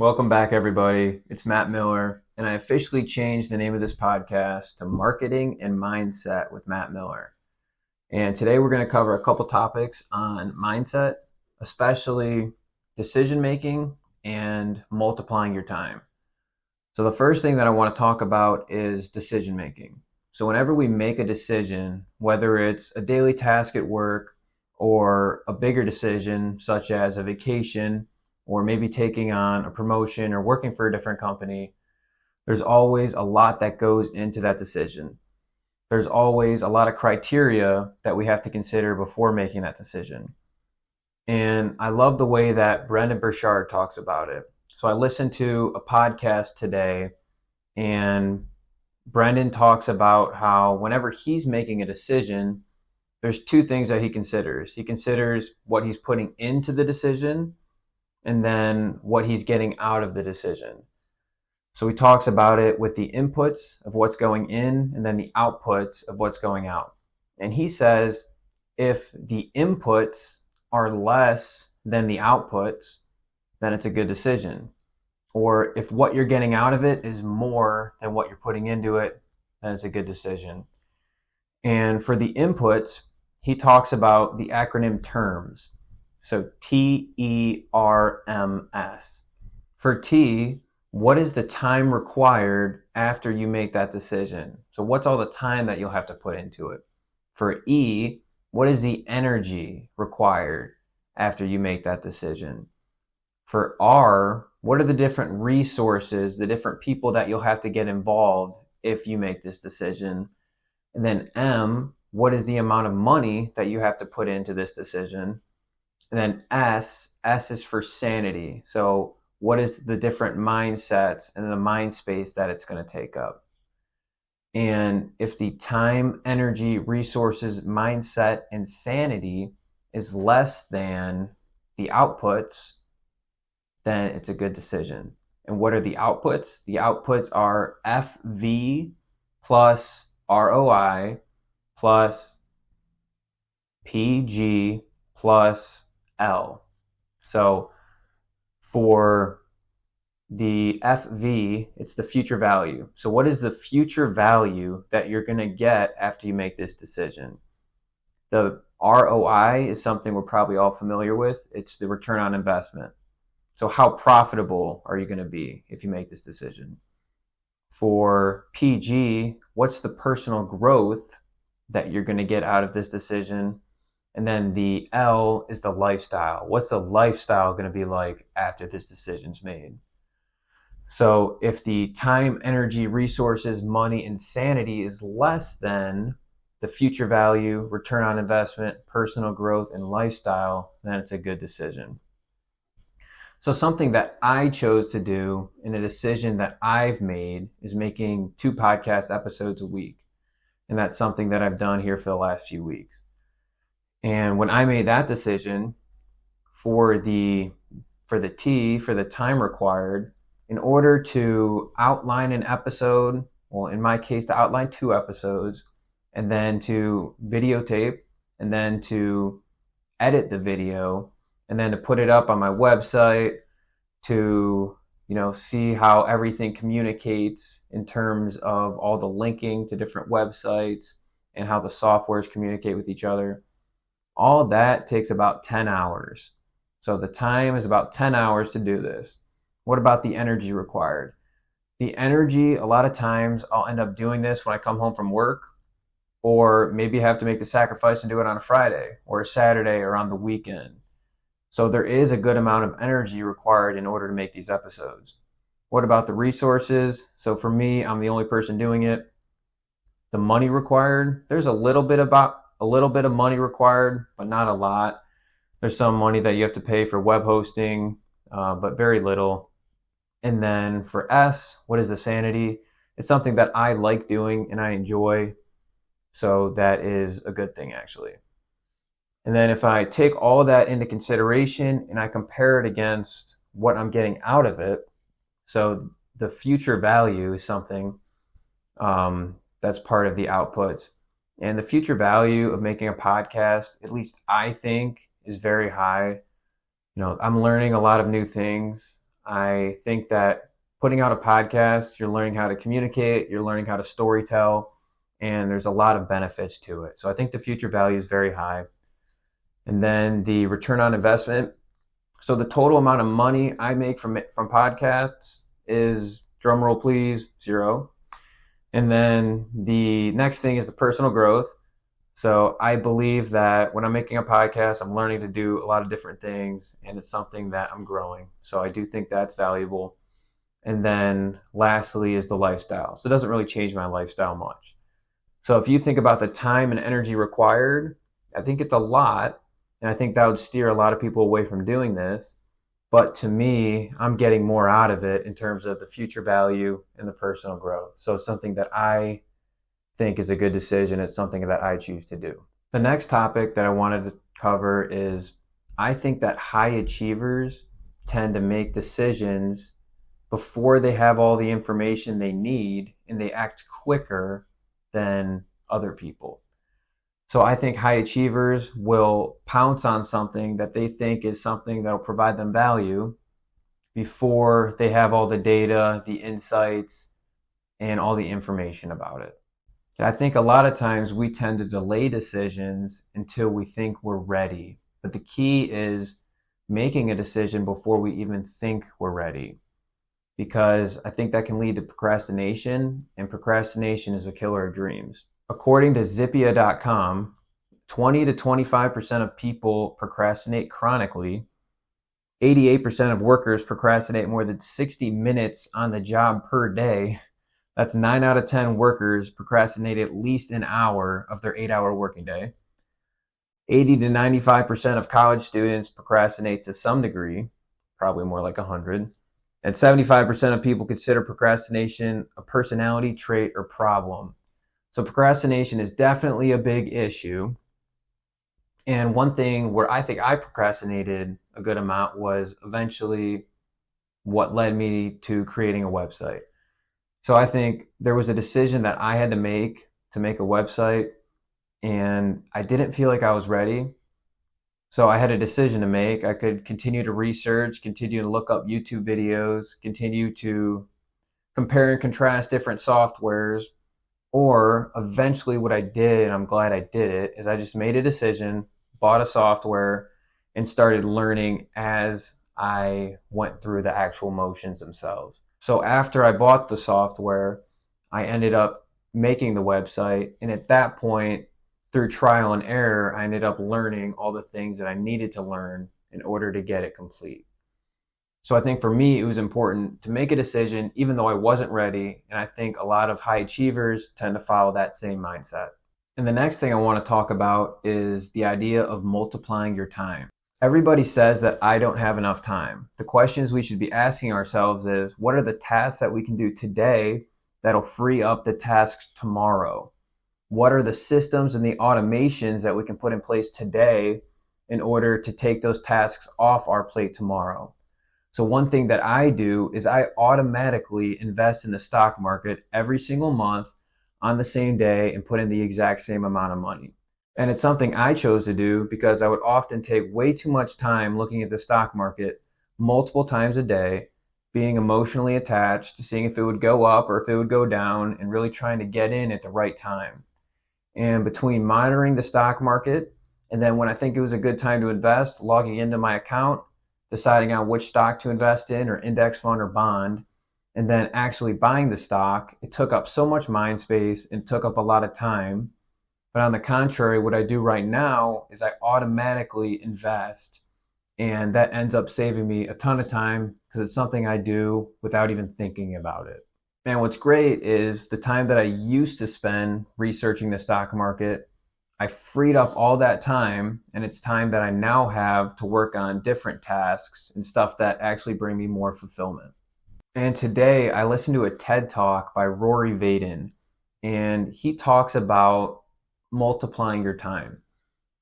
Welcome back, everybody. It's Matt Miller, and I officially changed the name of this podcast to Marketing and Mindset with Matt Miller. And today we're going to cover a couple topics on mindset, especially decision making and multiplying your time. So the first thing that I want to talk about is decision making. So whenever we make a decision, whether it's a daily task at work or a bigger decision such as a vacation, or maybe taking on a promotion or working for a different company, there's always a lot that goes into that decision. There's always a lot of criteria that we have to consider before making that decision. And I love the way that Brendon Burchard talks about it. So I listened to a podcast today, and Brendon talks about how whenever he's making a decision, there's two things that he considers. He considers what he's putting into the decision, and then what he's getting out of the decision. So he talks about it with the inputs of what's going in and then the outputs of what's going out. And he says if the inputs are less than the outputs, then it's a good decision. Or if what you're getting out of it is more than what you're putting into it, then it's a good decision. And for the inputs, he talks about the acronym TERMS. So TERMS. For T, what is the time required after you make that decision? So what's all the time that you'll have to put into it? For E, what is the energy required after you make that decision? For R, what are the different resources, the different people that you'll have to get involved if you make this decision? And then M, what is the amount of money that you have to put into this decision? And then S is for sanity. So what is the different mindsets and the mind space that it's going to take up? And if the time, energy, resources, mindset, and sanity is less than the outputs, then it's a good decision. And what are the outputs? The outputs are FV plus ROI plus PG plus L. So for the FV, it's the future value. So what is the future value that you're going to get after you make this decision? The ROI is something we're probably all familiar with. It's the return on investment. So how profitable are you going to be if you make this decision? For PG, what's the personal growth that you're going to get out of this decision? And then the L is the lifestyle. What's the lifestyle going to be like after this decision's made? So if the time, energy, resources, money, and sanity is less than the future value, return on investment, personal growth, and lifestyle, then it's a good decision. So something that I chose to do in a decision that I've made is making 2 podcast episodes a week. And that's something that I've done here for the last few weeks. And when I made that decision for the T, for the time required, in order to outline an episode, well, in my case, to outline 2 episodes, and then to videotape, and then to edit the video, and then to put it up on my website to, see how everything communicates in terms of all the linking to different websites and how the softwares communicate with each other. All that takes about 10 hours. So the time is about 10 hours to do this. What about the energy required? The energy, a lot of times I'll end up doing this when I come home from work, or maybe have to make the sacrifice and do it on a Friday or a Saturday or on the weekend. So there is a good amount of energy required in order to make these episodes. What about the resources? So for me, I'm the only person doing it. The money required, there's a little bit of money required, but not a lot. There's some money that you have to pay for web hosting, but very little. And then for S, what is the sanity? It's something that I like doing and I enjoy. So that is a good thing, actually. And then if I take all of that into consideration and I compare it against what I'm getting out of it, so the future value is something that's part of the outputs. And the future value of making a podcast, at least I think, is very high. I'm learning a lot of new things. I think that putting out a podcast, you're learning how to communicate, you're learning how to storytell, and there's a lot of benefits to it. So I think the future value is very high. And then the return on investment. So the total amount of money I make from podcasts is, drum roll please, 0. And then the next thing is the personal growth. So I believe that when I'm making a podcast, I'm learning to do a lot of different things, and it's something that I'm growing. So I do think that's valuable. And then lastly is the lifestyle. So it doesn't really change my lifestyle much. So if you think about the time and energy required, I think it's a lot. And I think that would steer a lot of people away from doing this. But to me, I'm getting more out of it in terms of the future value and the personal growth. So it's something that I think is a good decision. It's something that I choose to do. The next topic that I wanted to cover is I think that high achievers tend to make decisions before they have all the information they need, and they act quicker than other people. So I think high achievers will pounce on something that they think is something that will provide them value before they have all the data, the insights, and all the information about it. I think a lot of times we tend to delay decisions until we think we're ready. But the key is making a decision before we even think we're ready, because I think that can lead to procrastination, and procrastination is a killer of dreams. According to Zippia.com, 20 to 25% of people procrastinate chronically. 88% of workers procrastinate more than 60 minutes on the job per day. That's 9 out of 10 workers procrastinate at least an hour of their 8-hour working day. 80 to 95% of college students procrastinate to some degree, probably more like 100. And 75% of people consider procrastination a personality trait or problem. So procrastination is definitely a big issue. And one thing where I think I procrastinated a good amount was eventually what led me to creating a website. So I think there was a decision that I had to make a website, and I didn't feel like I was ready. So I had a decision to make. I could continue to research, continue to look up YouTube videos, continue to compare and contrast different softwares, or eventually what I did, and I'm glad I did it, is I just made a decision, bought a software, and started learning as I went through the actual motions themselves. So after I bought the software, I ended up making the website. And at that point, through trial and error, I ended up learning all the things that I needed to learn in order to get it complete. So I think for me, it was important to make a decision, even though I wasn't ready. And I think a lot of high achievers tend to follow that same mindset. And the next thing I want to talk about is the idea of multiplying your time. Everybody says that I don't have enough time. The questions we should be asking ourselves is, what are the tasks that we can do today that'll free up the tasks tomorrow? What are the systems and the automations that we can put in place today in order to take those tasks off our plate tomorrow? So one thing that I do is I automatically invest in the stock market every single month on the same day and put in the exact same amount of money. And it's something I chose to do because I would often take way too much time looking at the stock market multiple times a day, being emotionally attached to seeing if it would go up or if it would go down, and really trying to get in at the right time. And between monitoring the stock market and then when I think it was a good time to invest, logging into my account, deciding on which stock to invest in, or index fund or bond, and then actually buying the stock, it took up so much mind space and took up a lot of time. But on the contrary, what I do right now is I automatically invest, and that ends up saving me a ton of time because it's something I do without even thinking about it. And what's great is the time that I used to spend researching the stock market, I freed up all that time, and it's time that I now have to work on different tasks and stuff that actually bring me more fulfillment. And today I listened to a TED Talk by Rory Vaden, and he talks about multiplying your time.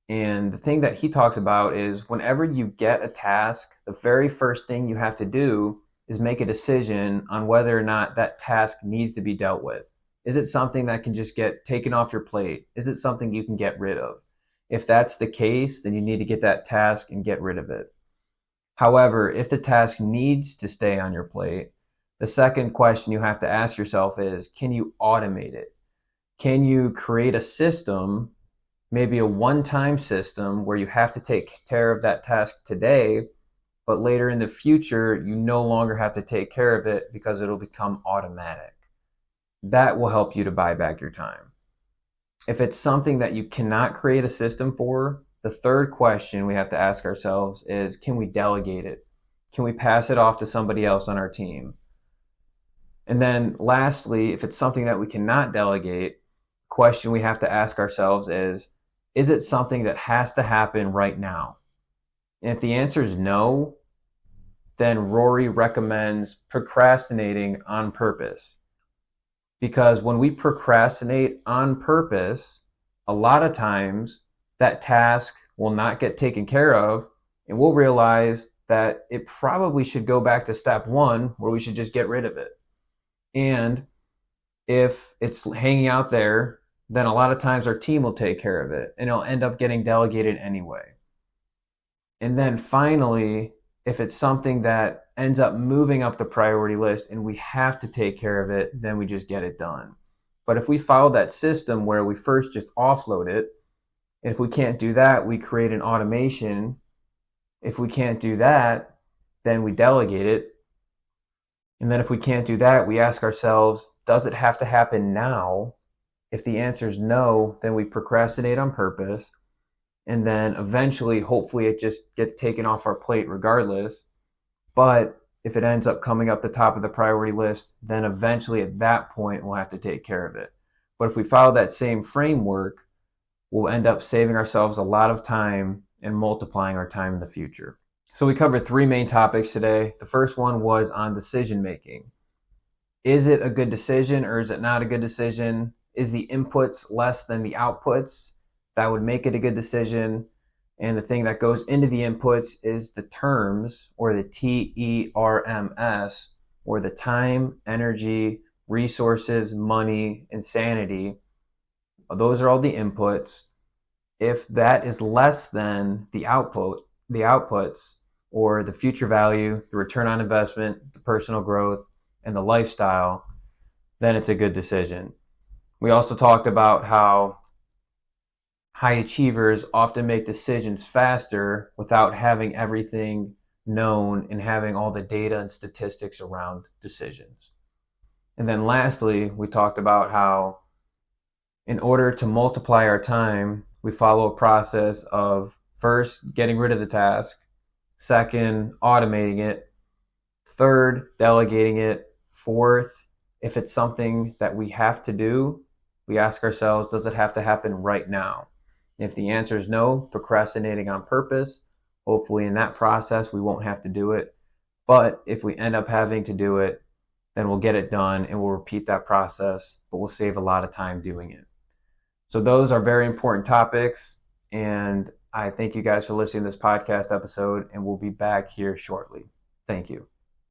And the thing that he talks about is whenever you get a task, the very first thing you have to do is make a decision on whether or not that task needs to be dealt with. Is it something that can just get taken off your plate? Is it something you can get rid of? If that's the case, then you need to get that task and get rid of it. However, if the task needs to stay on your plate, the second question you have to ask yourself is, can you automate it? Can you create a system, maybe a one-time system where you have to take care of that task today, but later in the future, you no longer have to take care of it because it'll become automatic. That will help you to buy back your time. If it's something that you cannot create a system for, the third question we have to ask ourselves is, can we delegate it? Can we pass it off to somebody else on our team? And then lastly, if it's something that we cannot delegate, the question we have to ask ourselves is it something that has to happen right now? And if the answer is no, then Rory recommends procrastinating on purpose. Because when we procrastinate on purpose, a lot of times that task will not get taken care of, and we'll realize that it probably should go back to step one, where we should just get rid of it. And if it's hanging out there, then a lot of times our team will take care of it, and it'll end up getting delegated anyway. And then finally, if it's something that ends up moving up the priority list and we have to take care of it, then we just get it done. But if we follow that system where we first just offload it, and if we can't do that, we create an automation. If we can't do that, then we delegate it. And then if we can't do that, we ask ourselves, does it have to happen now? If the answer is no, then we procrastinate on purpose. And then eventually, hopefully, it just gets taken off our plate regardless. But if it ends up coming up the top of the priority list, then eventually at that point, we'll have to take care of it. But if we follow that same framework, we'll end up saving ourselves a lot of time and multiplying our time in the future. So we covered three main topics today. The first one was on decision making. Is it a good decision or is it not a good decision? Is the inputs less than the outputs? That would make it a good decision. And the thing that goes into the inputs is the terms, or the TERMS, or the time, energy, resources, money, and sanity. Those are all the inputs. If that is less than the outputs, or the future value, the return on investment, the personal growth, and the lifestyle, then it's a good decision. We also talked about how high achievers often make decisions faster without having everything known and having all the data and statistics around decisions. And then lastly, we talked about how in order to multiply our time, we follow a process of first, getting rid of the task, second, automating it, third, delegating it, fourth, if it's something that we have to do, we ask ourselves, does it have to happen right now? If the answer is no, procrastinating on purpose, hopefully in that process we won't have to do it. But if we end up having to do it, then we'll get it done and we'll repeat that process, but we'll save a lot of time doing it. So those are very important topics, and I thank you guys for listening to this podcast episode, and we'll be back here shortly. Thank you.